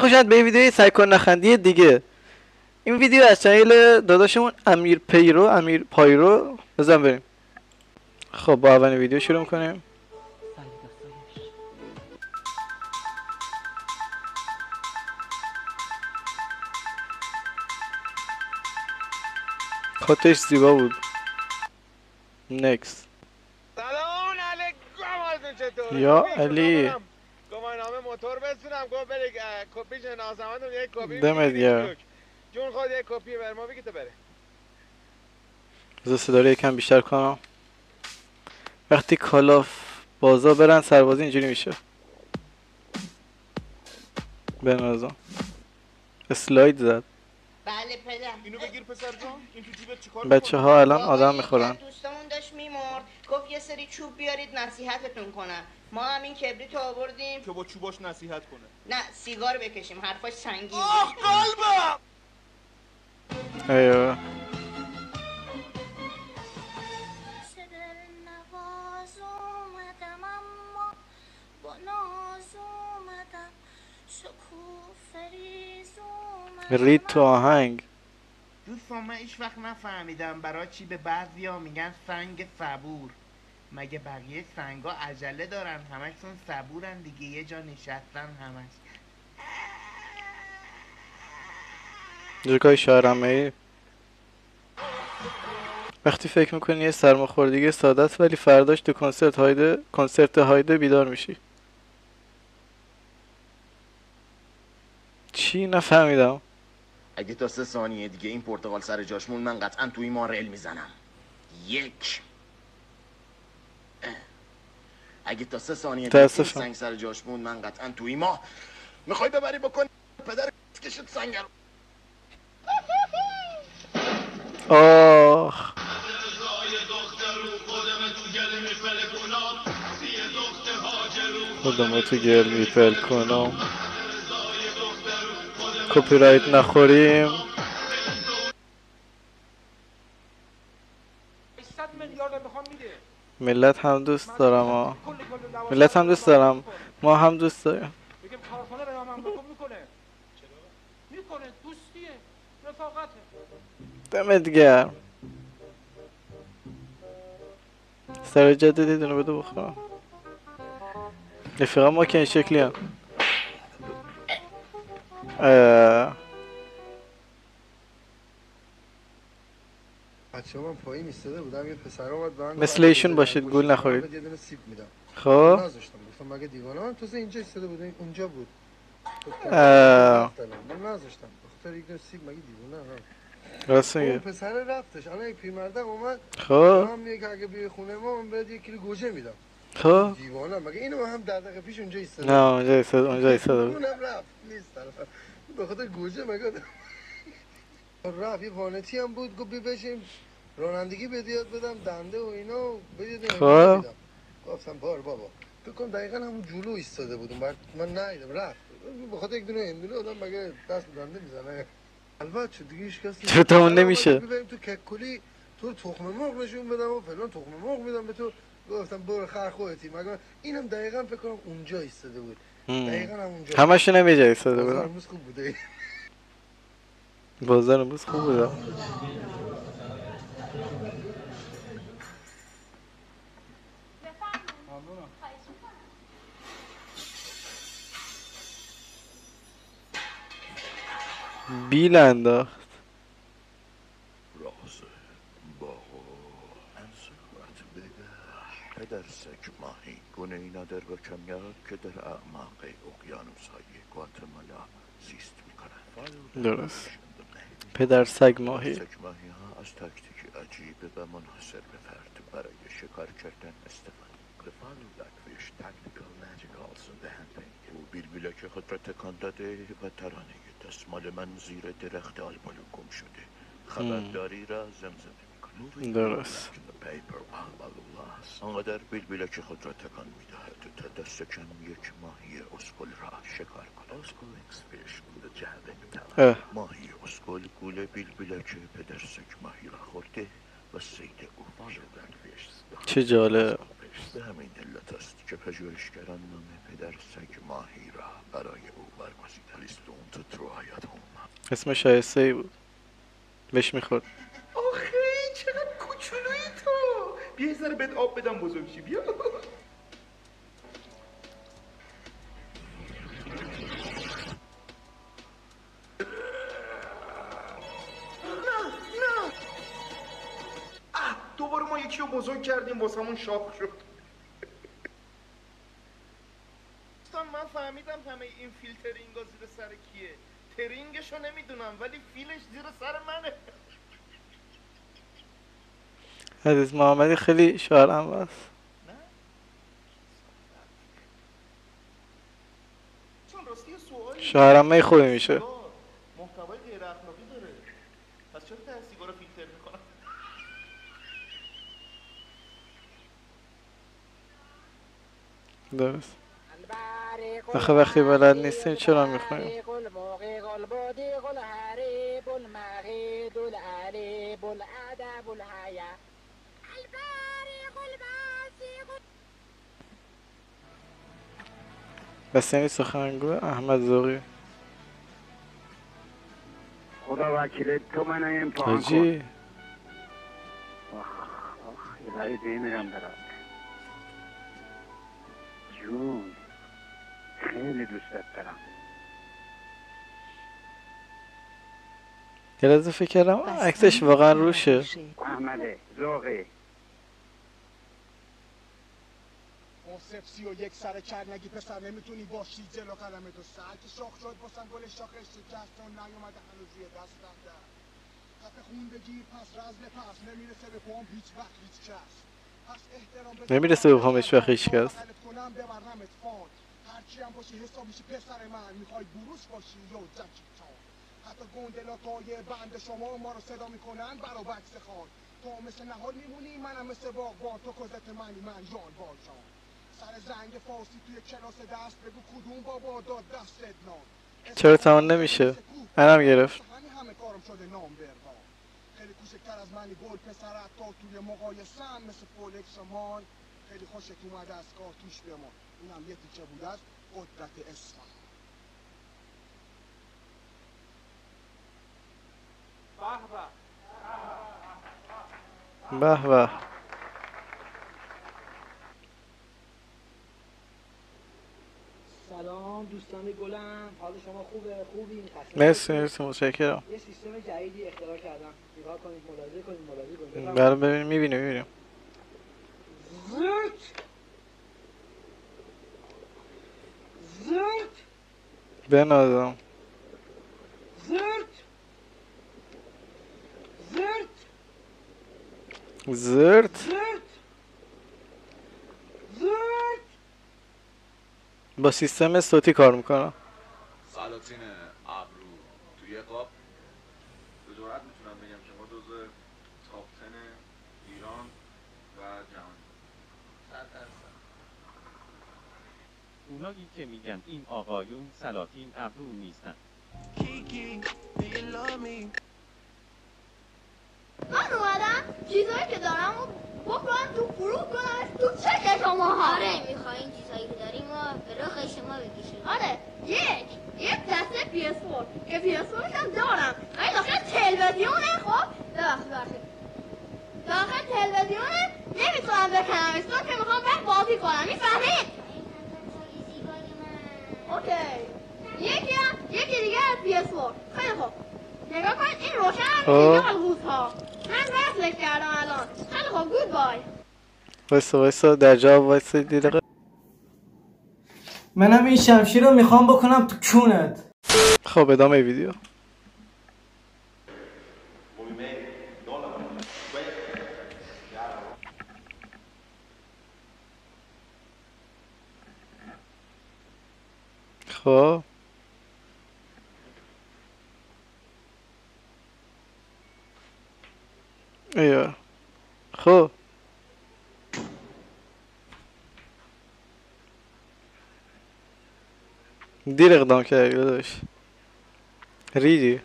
خوش اومد به ویدیوی سعی کن نخندی دیگه. این ویدیو از چنل داداشمون امیر پایرو بزن بریم. خب با اولین ویدیو شروع میکنیم. خودش زیبا بود. نکس. سلام علیکم. چطوری؟ یا علی گمانامه موتور بسونم گفت بری کپی شناسمتون یک کپی دمت گرم. جون خود یک کپی بر ما بگی تو بره. بذار صدا رو یکم بیشتر کنم. وقتی کالاف بازا برن سربازی اینجوری میشه. به نظرم اسلاید زد. بله پدر. اینو بگیر پسر جان. این تو جیبت چیکار بچه ها الان آدم میخورن. دوستمون داشت میمرد گفت یه سری چوب بیارید نصیحتتون کنم. ما هم این کبریت آوردیم که با چوباش نصیحت کنه. نه سیگار بکشیم حرفاش سنگین بود. آه قلبم. ایوه رید تو آهنگ. دوستان من هیچ وقت نفهمیدم برای چی به بعضیا میگن سنگ صبور. مگه بقیه سنگا عجله دارن؟ همشون صبورن دیگه، یه جا نشستن همش. جوکای شاهرمه ای. وقتی فکر میکنی یه سرماخوردگی ساده است ولی فرداش تو کنسرت هایده بیدار میشی. چی نفهمیدم. اگه تا 3 ثانیه دیگه این پرتقال سر جاش مون من قطعا توی ما ریل میزنم. 1. اگه تا 3 ثانیه دیگه این سنگ سر جاش مون من قطعا توی ما. میخوای ببری بکن پدر کشت سنگ رو. آخ خودمو تو گل میپل کنم. کپی رایت نخوریم. ملت هم دوست دارم ها. ملت هم دوست دارم. ما هم دوست داریم. بگم کارخانه به نام بکن میکنه. میکنه دوستیه رفاقته. دمت گرم. سر جدیدی دونه بده بخورم. رفیقا ما که این شکلی هم. بچه من پایین ایستاده بودم یه پسر اومد به من مثل ایشون باشید گول نخورید. یه دونه سیب میدم. خب نذاشتم گفتم مگه دیوانه من تو اینجا ایستاده بودم اونجا بود. من نذاشتم بخاطر یک دونه سیب مگه دیوانه راست میگه. اون پسر رفتش الان یک پیرمردم اومد. خب من میگه که اگه بیای خونه ما من بهت 1 کیلو گوجه میدم. خب دیوانه مگه اینو هم 10 دقیقه پیش اونجا ایستاده. نه اونجا ایستاده بود. اونم رفت نیست طرف. به خاطر گوجه مگه رفت یه وانتی هم بود گفت بشیم رانندگی بدیاد بدم دنده و اینا بدید خب گفتم بابا بکن دقیقا همون جلو ایستاده بودم من نیدم رفت به خاطر یک دونه هندونه آدم مگه دست دنده میزنه. البته چه دیگه هیچ کسی چطور اون نمیشه. ببریم تو ککلی تو تخم مرغ نشون بدم و فلان تخم مرغ میدم به تو. گفتم برو خر خودتی مگه اینم دقیقاً فکر کنم اونجا ایستاده بود. دقیقاً اونجا همشون هم یه جا ایستاده بودن. امروز خوب بوده. بازار امروز خوب بوده. بیل انداخت. راز باغ انصفت بگه پدر سگ ماهی گونه‌ای ندار و کمیاب که در اعماق اقیانوس‌های گواتمالا زیست می‌کنند. درست. پدر سگ ماهی. سگ ماهی ها از تاکتیکی عجیب و منحصر به فرد برای شکار کردن استفاده او بیلبیلک خود را تکان داده و ترانه دستمال من زیر درخت آلبالو گم شده خبرداری را زمزمه می‌کند. درست. آنقدر بیلبیلک خود را تکان می‌دهد تا دست کم 1 ماهی اسکل را شکار کند. ماهی اسکل گول بیلبیلک پدر سگ ماهی را خورده و صید او شد. چه جالب. به همین علت است که پژوهشگران نام پدر سگ ماهی را برای او برگزیدند. اسم شایسته ای بود بهش میخورد. آخه چقدر کوچولویی تو. بیا یه ذره بهت آب بدم بزرگ شی. بیا. نه دوباره ما یکی رو بزرگ کردیم واسمون شاخ شد. من فهمیدم همه این فیلترینگا زیر سر کیه. ترینگشو نمیدونم ولی فیلش زیر سر منه. عزیز محمدی خیلی شاعرم است. شاعرم خوبی میشه. محتوای غیر اخلاقی داره. پس چرا ته سیگارو فیلتر میکنم؟ درست. آخه وقتی بلد نیستین چرا میخوایم؟ بسیاری سخنگو احمد ذوقی. خدا وکیل تو من امتحان کن. حاجی یه ذره بمیرم برات جون. خیلی دوستت دارم. یه لحظه فکر کردم عکسش واقعا روشه. احمد ذوقی محسب 31 سر کرنگی پسر نمیتونی باشی جلو قلم تو سر که شاخ شد باسم گل شاخش شکست و نیومده هنوز روی دستم در خط خون بگیر پس رزل پس نمیرسه به پام هیچ وقت هیچ کس پس احترام نمیرسه به پام هیچ وقت هیچ کس. کنم ببرمت فان هرچی هم باشی حساب میشی پسر من میخوای بروس باشی یا جکی تان حتی گندلاتای بند شما ما رو صدا میکنن برا بکس خان تو مثل نهال میمونی منم مثل باغبان تو کزت منی من جان باجان سر زنگ فارسی توی کلاس دست بگو کدوم بابا داد دستت نام چرا تمام نمیشه؟ منم گرفت. همه کارم شده نام برها خیلی کوچکتر از منی گل پسرت تا توی مقایسم مثل فولکس مان خیلی خوشت اومد از کار توش بمان اینم یه تیکه بود از قدرت اسفن. به به. سلام دوستان گلم، حال شما خوبه؟ خوبی؟ مرسی متشکرم. یه سیستم جدیدی اختراع کردم. نگاه کنید، ملاحظه کنید. برام ببینیم میبینیم. زرت بنازم. زرت با سیستم صوتی کار میکنم. سلاطین ابرو توی قاب به جرات میتونم بگم که ما جزو تاپ 10 ایران و جهان. اونایی که میگن این آقایون سلاطین ابرو نیستن. من اومدم چیزایی که دارم رو بکنم تو فرو کنم تو چک شماها. آره میخوای این چیزایی که داریم رو به رخ شما بکشیم. آره یک دسته PS4 که PS4 هم دارم ولی داخل تلویزیونه. خب ببخشید داخل تلویزیونه نمیتونم بکنم استون که میخوام بعد بازی کنم. میفهمید؟ اوکی یکی دیگه از PS4. خیلی خوب نگاه کنید این روشن هم اینجا روزها من وصلش کردم الان. خیلی خوب گود بای. وایسا در جواب وایسا دیدقه. منم این شمشیر رو میخوام بکنم تو کونت. خب ادامه ویدیو. خب ایوه خب دیر اقدام کردی داداش. ریدی.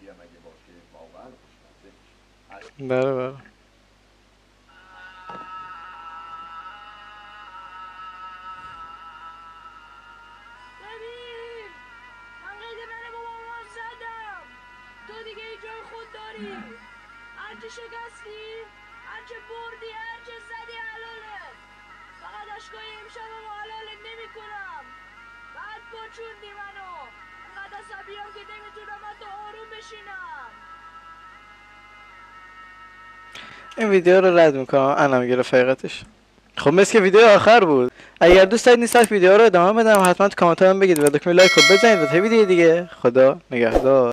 هم اگه باشه واقعا خوشمزه میشه. بله بله. ببین من قید من با مامان زدم، تو دیگه ای جای خود داری، هرچه شکستی هرچه بردی هرچه زدی حلاله، فقط اشکای امشب و حلالت نمی کنم. بعد پاچوندی منو، انقدر عصبیم که نمیتونم حتی آروم بشینم. این ویدیو رو رد میکنم، انا میگه رفیقتش. خب مثل که ویدیو آخر بود. اگر دوست دارید نیست ویدیو رو ادامه بدم حتما تو کامنت ها بگید و دکمه لایک رو بزنید و تا ویدیو دیگه خدا نگهدار.